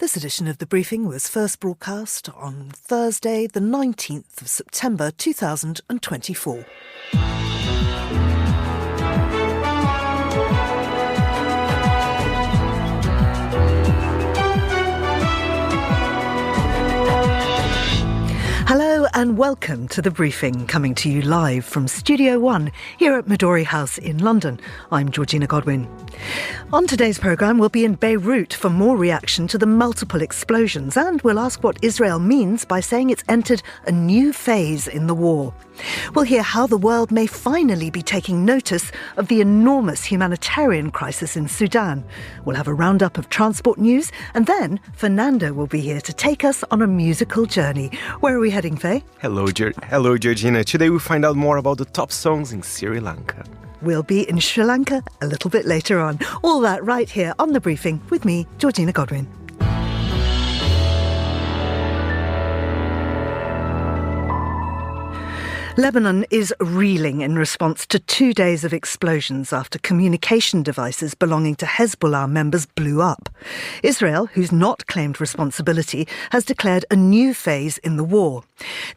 This edition of The Briefing was first broadcast on Thursday, the 19th of September 2024. Hello and welcome to The Briefing, coming to you live from Studio One here at Midori House in London. I'm Georgina Godwin. On today's programme, we'll be in Beirut for more reaction to the multiple explosions, and we'll ask what Israel means by saying it's entered a new phase in the war. We'll hear how the world may finally be taking notice of the enormous humanitarian crisis in Sudan. We'll have a roundup of transport news, and then Fernando will be here to take us on a musical journey. Where are we heading, Faye? Hello, Georgina. Today we find out more about the top songs in Sri Lanka. We'll be in Sri Lanka a little bit later on. All that right here on The Briefing with me, Georgina Godwin. Lebanon is reeling in response to 2 days of explosions after communication devices belonging to Hezbollah members blew up. Israel, who's not claimed responsibility, has declared a new phase in the war.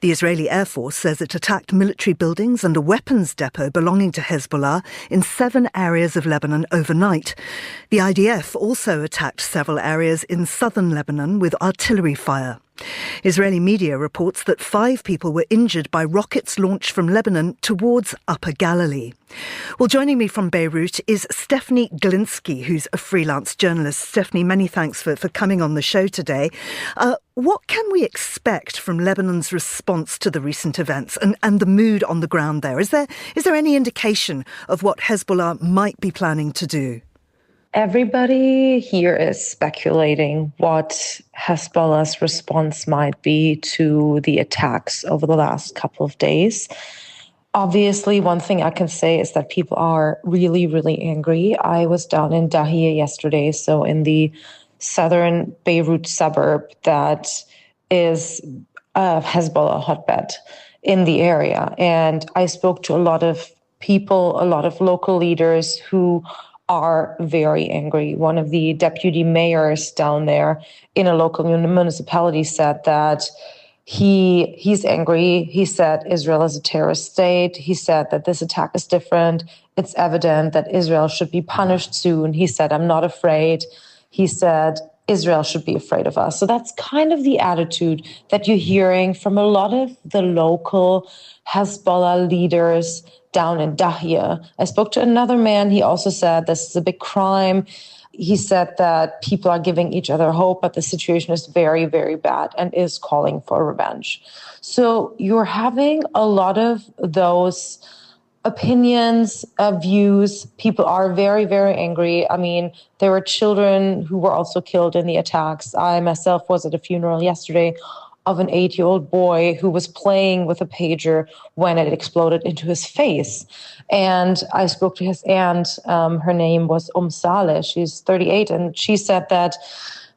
The Israeli Air Force says it attacked military buildings and a weapons depot belonging to Hezbollah in 7 areas of Lebanon overnight. The IDF also attacked several areas in southern Lebanon with artillery fire. Israeli media reports that 5 people were injured by rockets launched from Lebanon towards Upper Galilee. Well, joining me from Beirut is Stefanie Glinski, who's a freelance journalist. Stefanie, many thanks for coming on the show today. What can we expect from Lebanon's response to the recent events and the mood on the ground there? Is there any indication of what Hezbollah might be planning to do? Everybody here is speculating what Hezbollah's response might be to the attacks over the last couple of days. Obviously, one thing I can say is that people are really, really angry. I was down in Dahia yesterday, so in the southern Beirut suburb that is a Hezbollah hotbed in the area. And I spoke to a lot of people, a lot of local leaders who are very angry. One of the deputy mayors down there in a local municipality said that he's angry. He said Israel is a terrorist state. He said that this attack is different. It's evident that Israel should be punished soon. He said, I'm not afraid. He said, Israel should be afraid of us. So that's kind of the attitude that you're hearing from a lot of the local Hezbollah leaders down in Dahia. I spoke to another man. He also said this is a big crime. He said that people are giving each other hope, but the situation is very, very bad and is calling for revenge. So you're having a lot of those opinions, views. People are very, very angry. I mean, there were children who were also killed in the attacks. I myself was at a funeral yesterday of an 8-year-old boy who was playing with a pager when it exploded into his face. And I spoke to his aunt. Her name was Saleh. She's 38. And she said that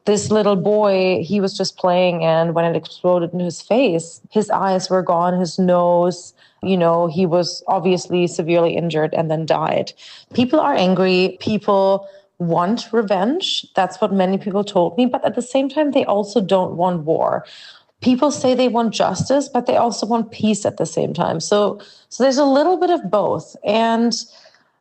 this little boy, he was just playing, and when it exploded into his face, his eyes were gone, his nose, he was obviously severely injured and then died. People are angry. People want revenge. That's what many people told me. But at the same time, they also don't want war. People say they want justice, but they also want peace at the same time. So there's a little bit of both. And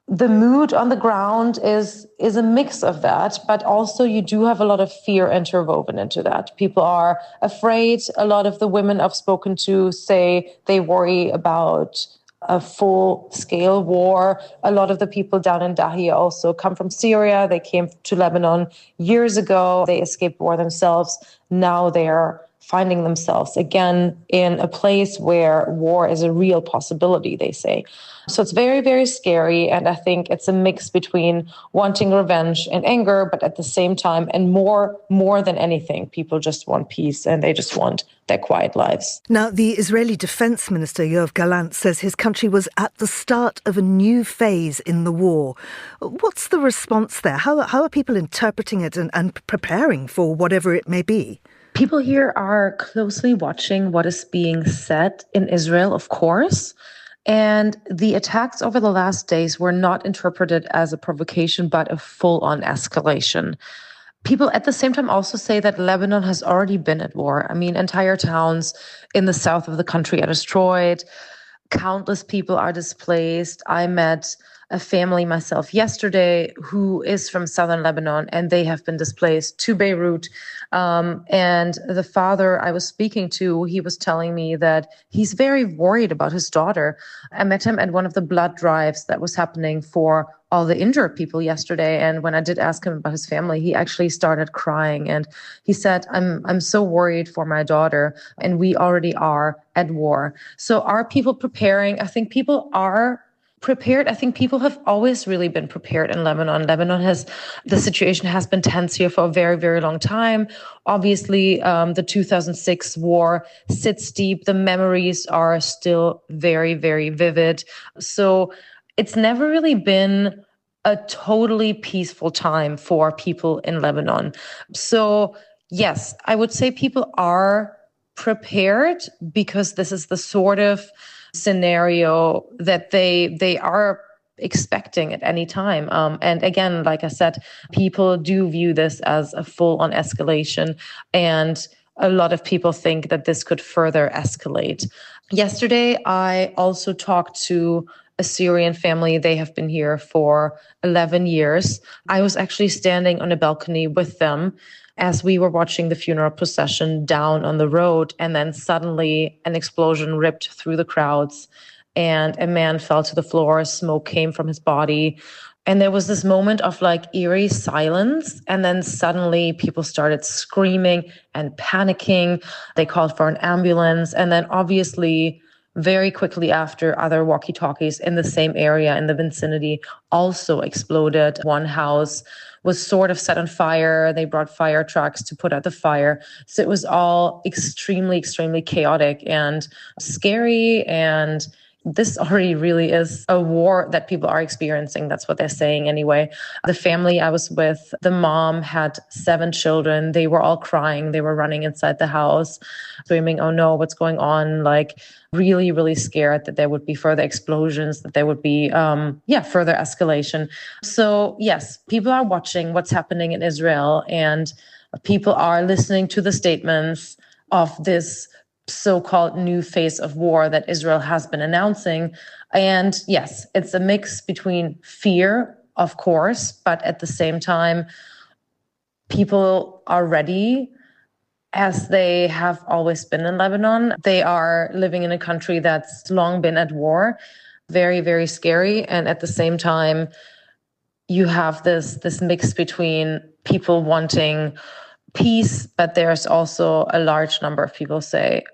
the mood on the ground is a mix of that, but also you do have a lot of fear interwoven into that. People are afraid. A lot of the women I've spoken to say they worry about a full-scale war. A lot of the people down in Dahia also come from Syria. They came to Lebanon years ago. They escaped war themselves. Now they're finding themselves again in a place where war is a real possibility, they say. So it's very, very scary. And I think it's a mix between wanting revenge and anger, but at the same time, and more than anything, people just want peace and they just want their quiet lives. Now, the Israeli Defense Minister, Yoav Gallant, says his country was at the start of a new phase in the war. What's the response there? How are people interpreting it and preparing for whatever it may be? People here are closely watching what is being said in Israel, of course. And the attacks over the last days were not interpreted as a provocation, but a full-on escalation. People at the same time also say that Lebanon has already been at war. I mean, entire towns in the south of the country are destroyed. Countless people are displaced. I met a family myself yesterday who is from southern Lebanon, and they have been displaced to Beirut. And the father I was speaking to, he was telling me that he's very worried about his daughter. I met him at one of the blood drives that was happening for all the injured people yesterday. And when I did ask him about his family, he actually started crying. And he said, I'm so worried for my daughter, and we already are at war. So are people preparing? I think people are prepared. I think people have always really been prepared in Lebanon. The situation has been tense here for a very, very long time. Obviously, the 2006 war sits deep. The memories are still very, very vivid. So it's never really been a totally peaceful time for people in Lebanon. So yes, I would say people are prepared because this is the sort of scenario that they are expecting at any time. And again, like I said, people do view this as a full-on escalation, and a lot of people think that this could further escalate. Yesterday, I also talked to a Syrian family. They have been here for 11 years. I was actually standing on a balcony with them as we were watching the funeral procession down on the road, and then suddenly an explosion ripped through the crowds and a man fell to the floor. Smoke came from his body. And there was this moment of like eerie silence. And then suddenly people started screaming and panicking. They called for an ambulance. And then obviously very quickly after, other walkie-talkies in the same area in the vicinity also exploded. One house was sort of set on fire. They brought fire trucks to put out the fire. So it was all extremely, extremely chaotic and scary. And this already really is a war that people are experiencing. That's what they're saying anyway. The family I was with, the mom had 7 children. They were all crying. They were running inside the house, screaming, "Oh no, what's going on?" Like really, really scared that there would be further explosions, that there would be, further escalation. So yes, people are watching what's happening in Israel, and people are listening to the statements of this so-called new phase of war that Israel has been announcing. And yes, it's a mix between fear, of course, but at the same time, people are ready, as they have always been in Lebanon. They are living in a country that's long been at war, very, very scary. And at the same time, you have this mix between people wanting peace, but there's also a large number of people say,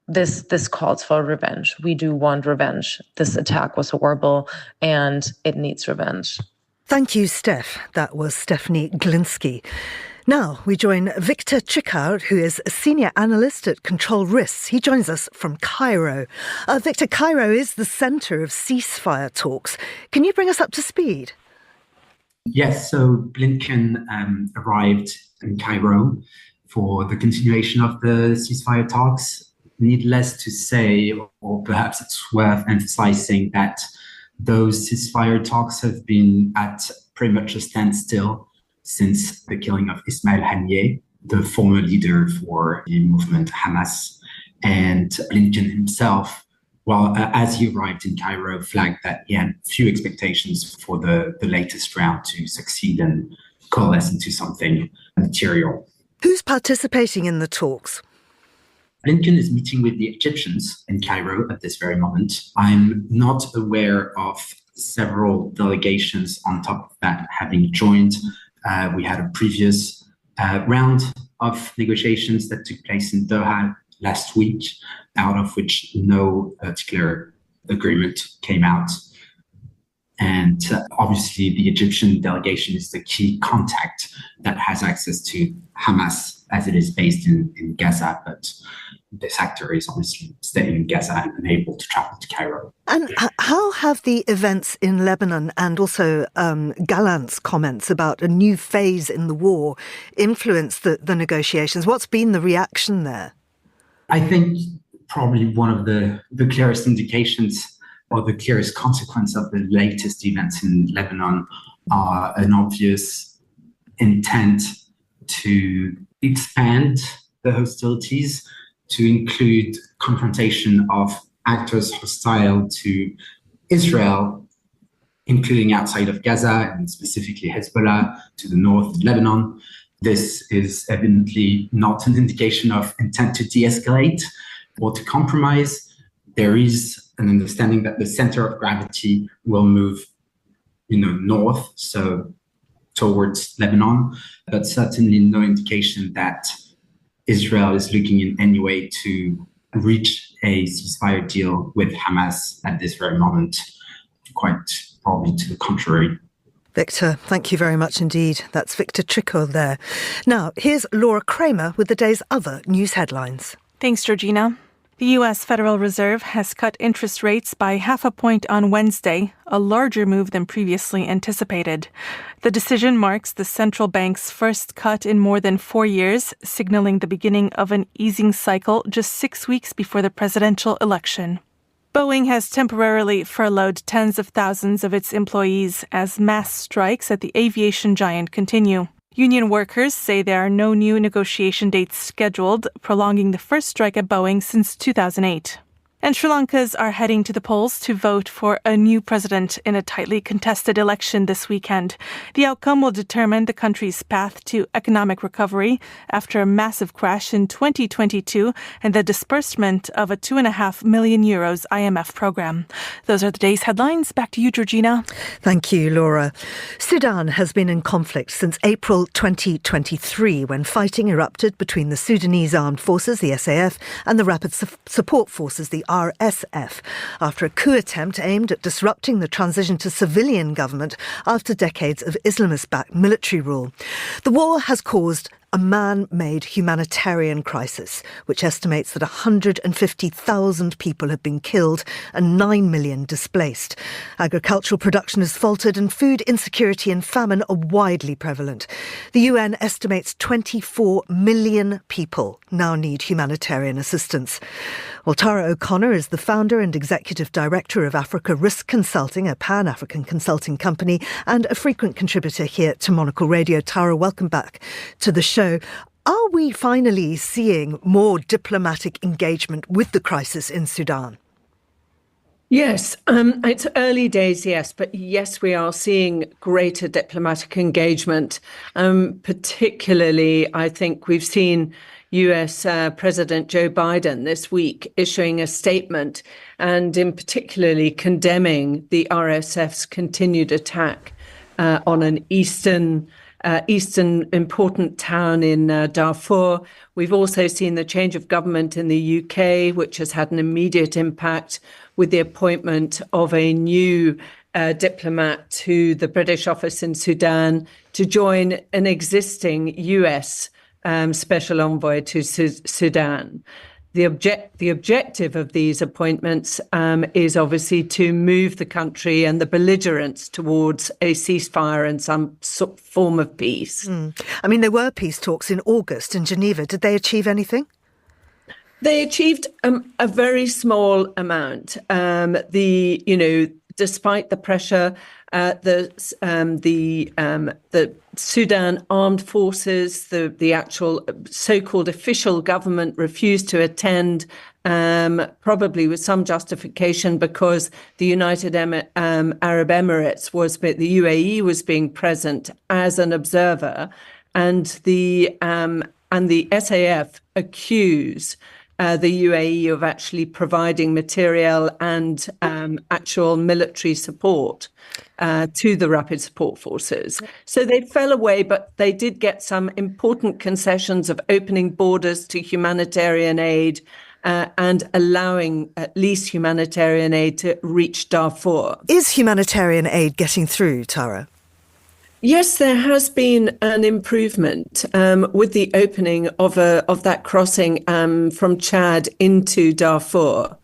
this calls for revenge. We do want revenge. This attack was horrible and it needs revenge. Thank you, Steph. That was Stefanie Glinski. Now we join Victor Chikar, who is a senior analyst at Control Risks. He joins us from Cairo. Victor, Cairo is the centre of ceasefire talks. Can you bring us up to speed? Yes, so Blinken arrived in Cairo for the continuation of the ceasefire talks. Needless to say, or perhaps it's worth emphasizing, that those ceasefire talks have been at pretty much a standstill since the killing of Ismail Haniyeh, the former leader for the movement Hamas. And Blinken himself, well, as he arrived in Cairo, flagged that he had few expectations for the latest round to succeed and coalesce into something material. Who's participating in the talks? Blinken is meeting with the Egyptians in Cairo at this very moment. I'm not aware of several delegations on top of that having joined. We had a previous round of negotiations that took place in Doha last week, out of which no particular agreement came out. And obviously, the Egyptian delegation is the key contact that has access to Hamas, as it is based in Gaza. But this actor is obviously staying in Gaza and unable to travel to Cairo. And how have the events in Lebanon and also Gallant's comments about a new phase in the war influenced the negotiations? What's been the reaction there? I think probably one of the clearest indications or the clearest consequence of the latest events in Lebanon are an obvious intent to expand the hostilities to include confrontation of actors hostile to Israel, including outside of Gaza and specifically Hezbollah to the north, Lebanon. This is evidently not an indication of intent to de-escalate or to compromise. There is an understanding that the center of gravity will move, north, so towards Lebanon, but certainly no indication that Israel is looking in any way to reach a ceasefire deal with Hamas at this very moment. Quite probably to the contrary. Victor, thank you very much indeed. That's Victor Tricot there. Now, here's Laura Kramer with the day's other news headlines. Thanks, Georgina. The U.S. Federal Reserve has cut interest rates by 0.5 point on Wednesday, a larger move than previously anticipated. The decision marks the central bank's first cut in more than 4 years, signaling the beginning of an easing cycle just 6 weeks before the presidential election. Boeing has temporarily furloughed tens of thousands of its employees as mass strikes at the aviation giant continue. Union workers say there are no new negotiation dates scheduled, prolonging the first strike at Boeing since 2008. And Sri Lankans are heading to the polls to vote for a new president in a tightly contested election this weekend. The outcome will determine the country's path to economic recovery after a massive crash in 2022 and the disbursement of a €2.5 million IMF program. Those are the day's headlines. Back to you, Georgina. Thank you, Laura. Sudan has been in conflict since April 2023 when fighting erupted between the Sudanese Armed Forces, the SAF, and the Rapid Support Forces, the RSF, after a coup attempt aimed at disrupting the transition to civilian government after decades of Islamist-backed military rule. The war has caused a man-made humanitarian crisis, which estimates that 150,000 people have been killed and 9 million displaced. Agricultural production has faltered and food insecurity and famine are widely prevalent. The UN estimates 24 million people now need humanitarian assistance. Well, Tara O'Connor is the founder and executive director of Africa Risk Consulting, a Pan-African consulting company, and a frequent contributor here to Monocle Radio. Tara, welcome back to the show. Are we finally seeing more diplomatic engagement with the crisis in Sudan? Yes, it's early days, yes, but yes, we are seeing greater diplomatic engagement. Particularly, I think we've seen US President Joe Biden this week issuing a statement and in particularly condemning the RSF's continued attack on an eastern important town in Darfur. We've also seen the change of government in the UK, which has had an immediate impact with the appointment of a new diplomat to the British office in Sudan to join an existing US special envoy to Sudan. The objective of these appointments is obviously to move the country and the belligerents towards a ceasefire and some form of peace. I mean, there were peace talks in August in Geneva. Did they achieve anything? They achieved a very small amount. Despite the pressure, the Sudan Armed Forces, the actual so-called official government refused to attend, probably with some justification because the United Arab Emirates the UAE was being present as an observer, and the SAF accuse the UAE of actually providing material and actual military support to the Rapid Support Forces. So they fell away, but they did get some important concessions of opening borders to humanitarian aid and allowing at least humanitarian aid to reach Darfur. Is humanitarian aid getting through, Tara? Yes, there has been an improvement with the opening of that crossing from Chad into Darfur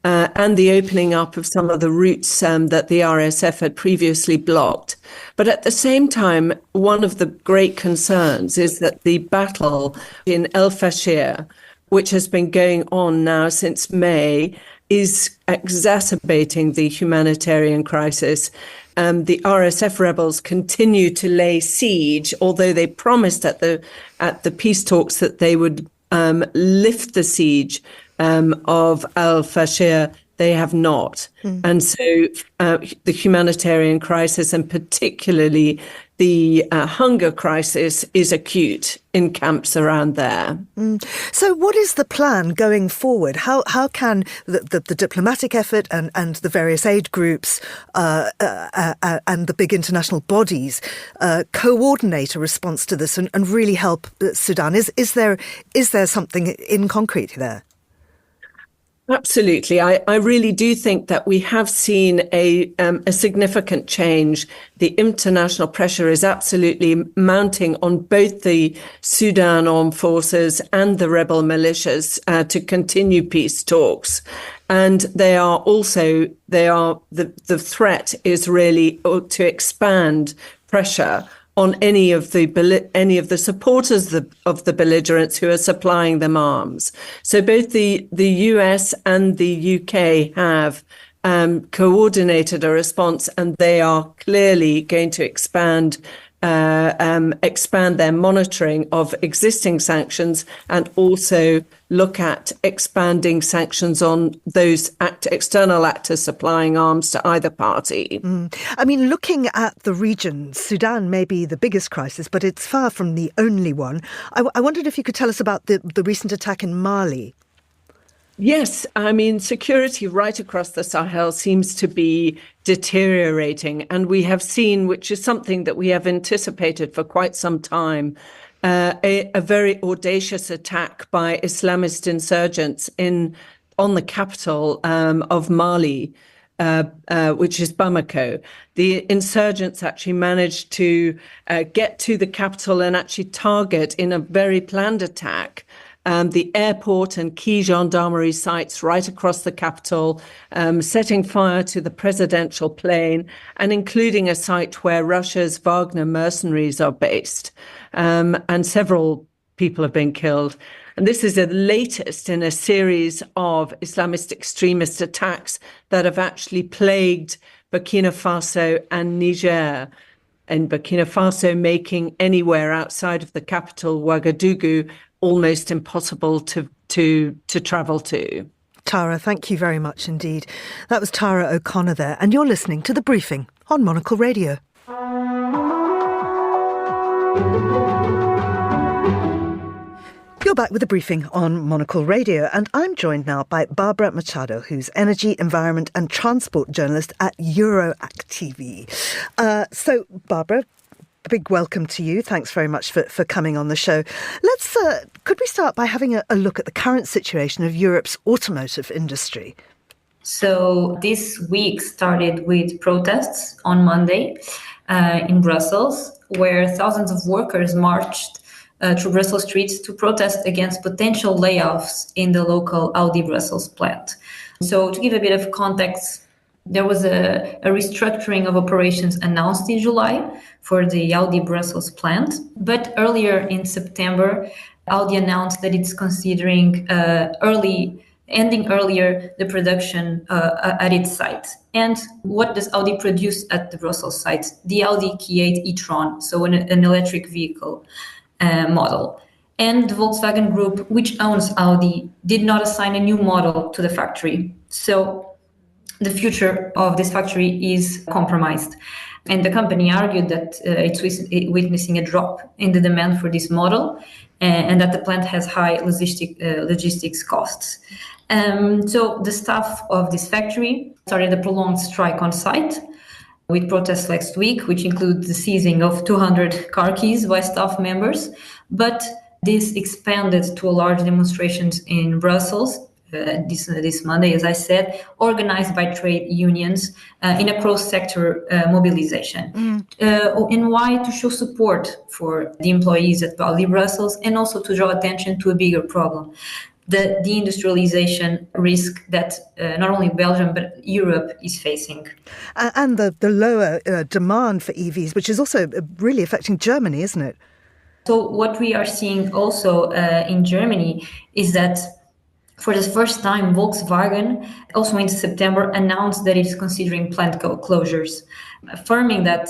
and the opening up of some of the routes that the RSF had previously blocked. But at the same time, one of the great concerns is that the battle in El Fasher, which has been going on now since May, is exacerbating the humanitarian crisis. the RSF rebels continue to lay siege, although they promised at the peace talks that they would lift the siege of al-Fashir. They have not. And so the humanitarian crisis, and particularly the hunger crisis, is acute in camps around there. So what is the plan going forward? How can the diplomatic effort and the various aid groups and the big international bodies coordinate a response to this and really help Sudan? Is there something in concrete there? Absolutely. I really do think that we have seen a significant change. The international pressure is absolutely mounting on both the Sudan armed forces and the rebel militias to continue peace talks. And the threat is really to expand pressure on any of the supporters of the belligerents who are supplying them arms. So both the US and the UK have coordinated a response, and they are clearly going to expand their monitoring of existing sanctions and also look at expanding sanctions on those external actors supplying arms to either party. I mean, looking at the region, Sudan may be the biggest crisis, but it's far from the only one. I wondered if you could tell us about the recent attack in Mali. Yes, I mean, security right across the Sahel seems to be deteriorating. And we have seen, which is something that we have anticipated for quite some time, a very audacious attack by Islamist insurgents on the capital of Mali, which is Bamako. The insurgents actually managed to get to the capital and actually target in a very planned attack the airport and key gendarmerie sites right across the capital, setting fire to the presidential plane and including a site where Russia's Wagner mercenaries are based. And several people have been killed. And this is the latest in a series of Islamist extremist attacks that have actually plagued Burkina Faso and Niger. And Burkina Faso making anywhere outside of the capital, Ouagadougou, almost impossible to travel to. Tara, thank you very much indeed. That was Tara O'Connor there, and you're listening to The Briefing on Monocle Radio. You're back with The Briefing on Monocle Radio, and I'm joined now by Barbara Machado, who's energy, environment and transport journalist at Euroact TV. So, Barbara, a big welcome to you. Thanks very much for coming on the show. Could we start by having a look at the current situation of Europe's automotive industry? So this week started with protests on Monday in Brussels, where thousands of workers marched through Brussels streets to protest against potential layoffs in the local Audi Brussels plant. So to give a bit of context, there was a restructuring of operations announced in July for the Audi Brussels plant. But earlier in September, Audi announced that it's considering ending earlier the production at its site. And what does Audi produce at the Brussels site? The Audi Q8 e-tron, so an electric vehicle model. And the Volkswagen Group, which owns Audi, did not assign a new model to the factory. So the future of this factory is compromised. And the company argued that it's witnessing a drop in the demand for this model and that the plant has high logistics costs. So the staff of this factory started a prolonged strike on site with protests last week, which include the seizing of 200 car keys by staff members. But this expanded to a large demonstrations in Brussels this Monday, as I said, organized by trade unions in a cross-sector mobilization. And why? To show support for the employees at Audi Brussels and also to draw attention to a bigger problem, the deindustrialization risk that not only Belgium but Europe is facing. And the lower demand for EVs, which is also really affecting Germany, isn't it? So what we are seeing also in Germany is that For the first time, Volkswagen, also in September, announced that it is considering plant closures, affirming that,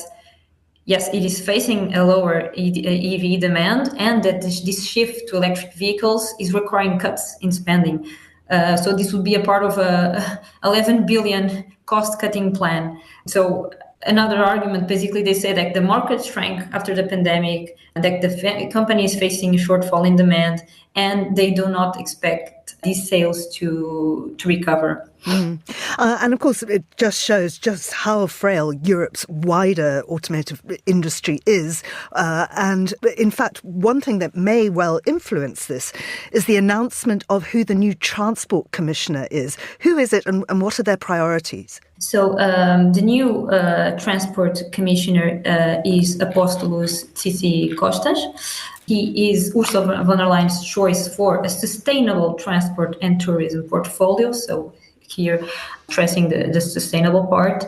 yes, it is facing a lower EV demand and that this shift to electric vehicles is requiring cuts in spending. So this would be a part of a 11 billion cost-cutting plan. So another argument, basically, they say that the market shrank after the pandemic, that the company is facing a shortfall in demand, and they do not expect these sales to recover. And of course, it just shows just how frail Europe's wider automotive industry is. And in fact, one thing that may well influence this is the announcement of who the new transport commissioner is. Who is it and what are their priorities? So the new transport commissioner is Apostolos Tzitzikostas. He is Ursula von der Leyen's choice for a sustainable transport and tourism portfolio. So here, stressing the sustainable part.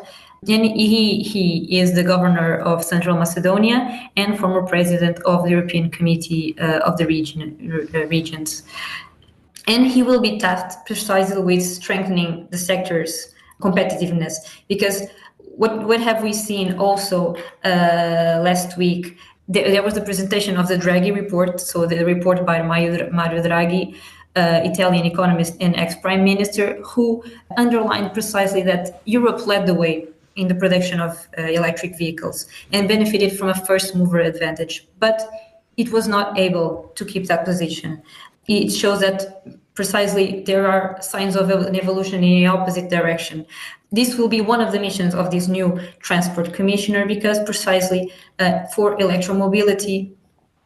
And he is the governor of Central Macedonia and former president of the European Committee of the regions. And he will be tasked precisely with strengthening the sector's competitiveness, because what have we seen also last week? There was the presentation of the Draghi report, so the report by Mario Draghi, Italian economist and ex-prime minister, who underlined precisely that Europe led the way in the production of electric vehicles and benefited from a first mover advantage, but it was not able to keep that position. It shows that precisely there are signs of an evolution in the opposite direction. This will be one of the missions of this new transport commissioner, because precisely for electromobility,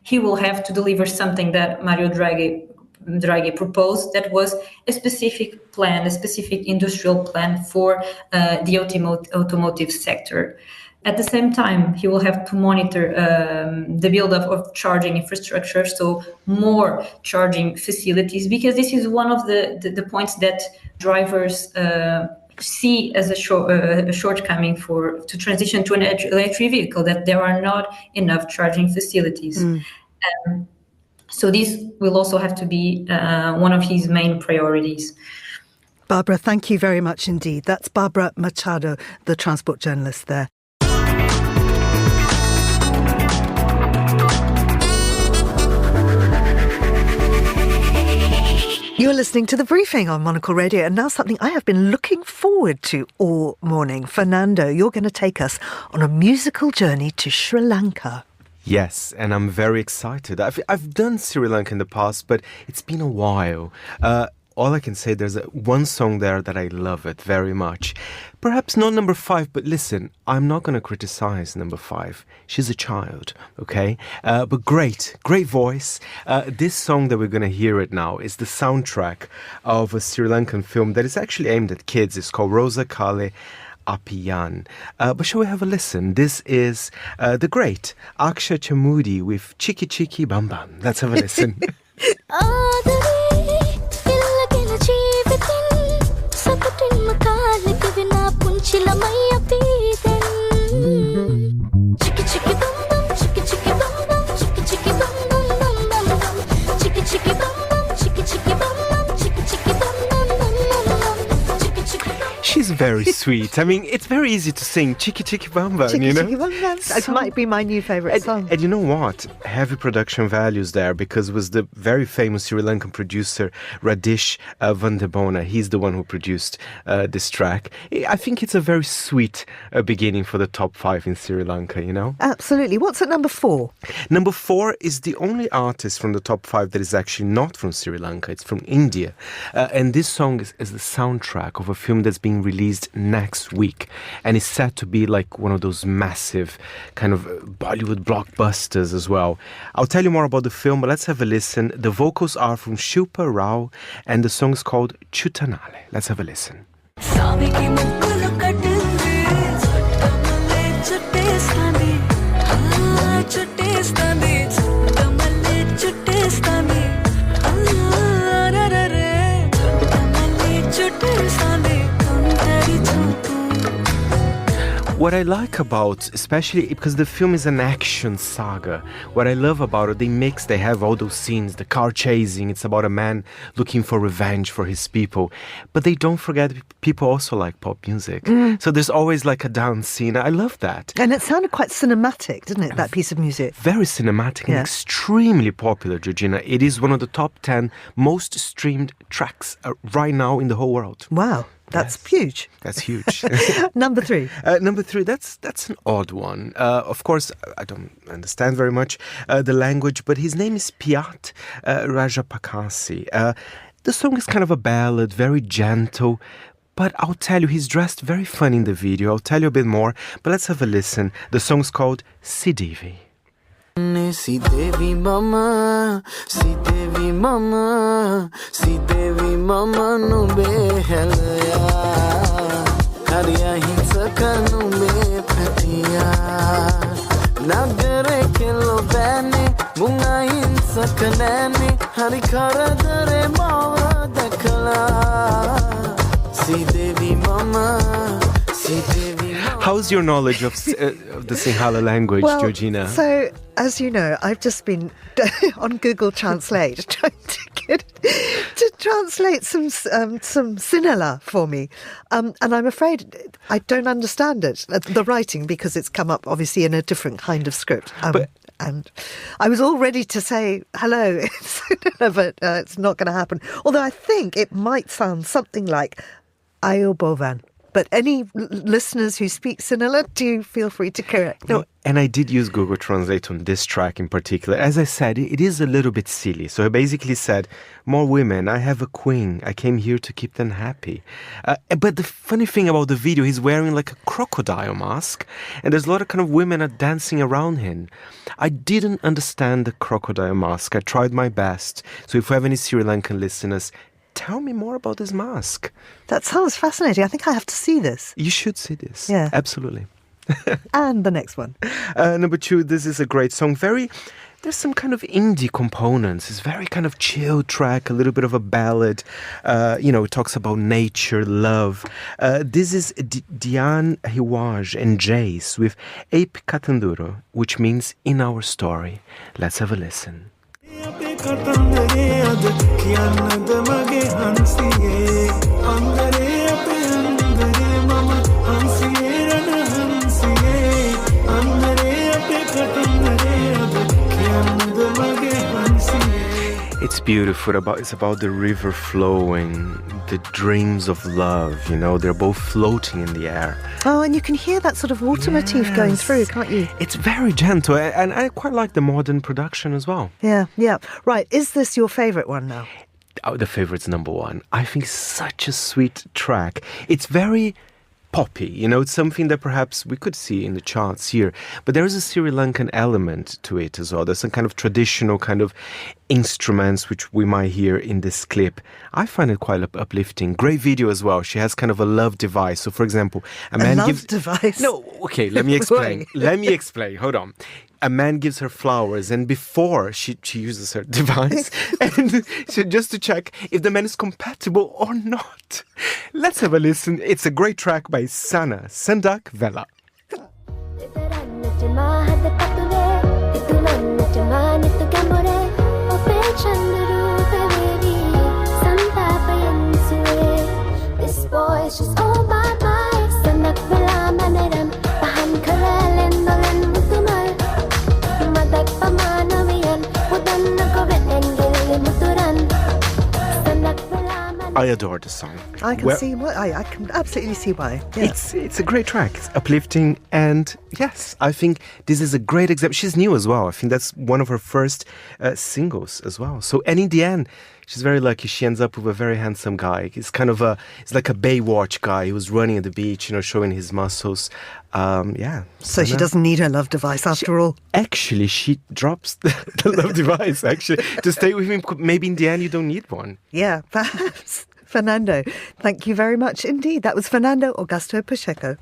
he will have to deliver something that Mario Draghi proposed, that was a specific plan, a specific industrial plan for the automotive sector. At the same time, he will have to monitor the build-up of charging infrastructure, so more charging facilities, because this is one of the points that drivers see as a shortcoming to transition to an electric vehicle, that there are not enough charging facilities. So this will also have to be one of his main priorities. Barbara, thank you very much indeed. That's Barbara Machado, the transport journalist there. You're listening to The Briefing on Monocle Radio, and now something I have been looking forward to all morning. Fernando, you're going to take us on a musical journey to Sri Lanka. Yes, and I'm very excited. I've done Sri Lanka in the past, but it's been a while. All I can say, there's one song there that I love it very much. Perhaps not number 5, but listen, I'm not going to criticize number 5. She's a child, okay? But great voice. This song that we're going to hear it now is the soundtrack of a Sri Lankan film that is actually aimed at kids. It's called Rosa Kale Apiyan. But shall we have a listen? This is the great Akshay Chamudi with Chiki Chiki Bam Bam. Let's have a listen. She's very sweet. I mean, it's very easy to sing Chiki Chiki Bam Bam, Chiki you know? Chiki Bam Bam. That might be my new favourite song. And you know what? Heavy production values there, because it was the very famous Sri Lankan producer Radish Vandebona. He's the one who produced this track. I think it's a very sweet beginning for the top 5 in Sri Lanka, you know? Absolutely. What's at number 4? Number 4 is the only artist from the top 5 that is actually not from Sri Lanka. It's from India. And this song is the soundtrack of a film that's being released next week, and it's set to be like one of those massive kind of Bollywood blockbusters as well. I'll tell you more about the film, but let's have a listen. The vocals are from Shilpa Rao, and the song is called Chutanale. Let's have a listen. What I like about, especially because the film is an action saga, what I love about it, they have all those scenes, the car chasing, it's about a man looking for revenge for his people, but they don't forget people also like pop music. So there's always like a dance scene. I love that. And it sounded quite cinematic, didn't it, that piece of music? Very cinematic and extremely popular, Georgina. It is one of the top 10 most streamed tracks right now in the whole world. Wow. That's huge. That's huge. Number 3. Number 3, that's an odd one. Of course, I don't understand very much the language, but his name is Piat Rajapakasi. The song is kind of a ballad, very gentle, but I'll tell you, he's dressed very fun in the video. I'll tell you a bit more, but let's have a listen. The song's called Sidivi. Si devi mama, si devi mama, si devi mama no behelya, hariya hinsaka no me patiya, nagare kelo bane, munga hinsaka nane, harikara dare mawa dakala, si devi mama, si devi mama. How's your knowledge of the Sinhala language, Georgina? So, as you know, I've just been on Google Translate trying to translate some Sinhala for me. And I'm afraid I don't understand it, the writing, because it's come up obviously in a different kind of script. And I was all ready to say hello in Sinhala, but it's not going to happen. Although I think it might sound something like Ayobovan. But any listeners who speak Sinhala, do feel free to correct me. No, and I did use Google Translate on this track in particular. As I said, it is a little bit silly. So I basically said, more women, I have a queen. I came here to keep them happy. But the funny thing about the video, he's wearing like a crocodile mask. And there's a lot of kind of women are dancing around him. I didn't understand the crocodile mask. I tried my best. So if we have any Sri Lankan listeners, tell me more about this mask. That sounds fascinating. I think I have to see this. You should see this. Yeah. Absolutely. And the next one. Number 2, this is a great song. There's some kind of indie components. It's very kind of chill track, a little bit of a ballad. It talks about nature, love. This is Diane Hiwaj and Jace with Ape Katanduro, which means in our story. Let's have a listen. It's beautiful. It's about the river flowing, the dreams of love, they're both floating in the air. Oh, and you can hear that sort of water motif going through, can't you? It's very gentle, and I quite like the modern production as well. Yeah. Right, is this your favourite one now? Oh, the favourite's number 1. I think it's such a sweet track. It's very poppy, it's something that perhaps we could see in the charts here, but there is a Sri Lankan element to it as well. There's some kind of traditional kind of instruments which we might hear in this clip. I find it quite uplifting. Great video as well. She has kind of a love device. So for example, a man gives... device? No, okay, let me explain. Hold on. A man gives her flowers, and before she uses her device, and just to check if the man is compatible or not. Let's have a listen. It's a great track by Sana Sandak Vela. This boy is just all my mind. Sandak Vela manaram pahan karalen nolan mutumal. I adore the song. I can see why. I can absolutely see why. Yeah. It's a great track. It's uplifting, and yes, I think this is a great example. She's new as well. I think that's one of her first singles as well. So, and in the end, she's very lucky. She ends up with a very handsome guy. It's like a Baywatch guy. He was running at the beach, showing his muscles. So she doesn't need her love device after all. Actually, she drops the love device, to stay with him. Maybe in the end, you don't need one. Yeah, perhaps. Fernando, thank you very much indeed. That was Fernando Augusto Pacheco.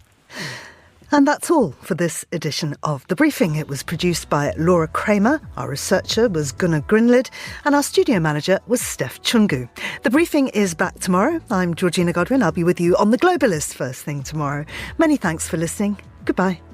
And that's all for this edition of The Briefing. It was produced by Laura Kramer, our researcher was Gunnar Grinlid, and our studio manager was Steph Chungu. The Briefing is back tomorrow. I'm Georgina Godwin. I'll be with you on The Globalist first thing tomorrow. Many thanks for listening. Goodbye.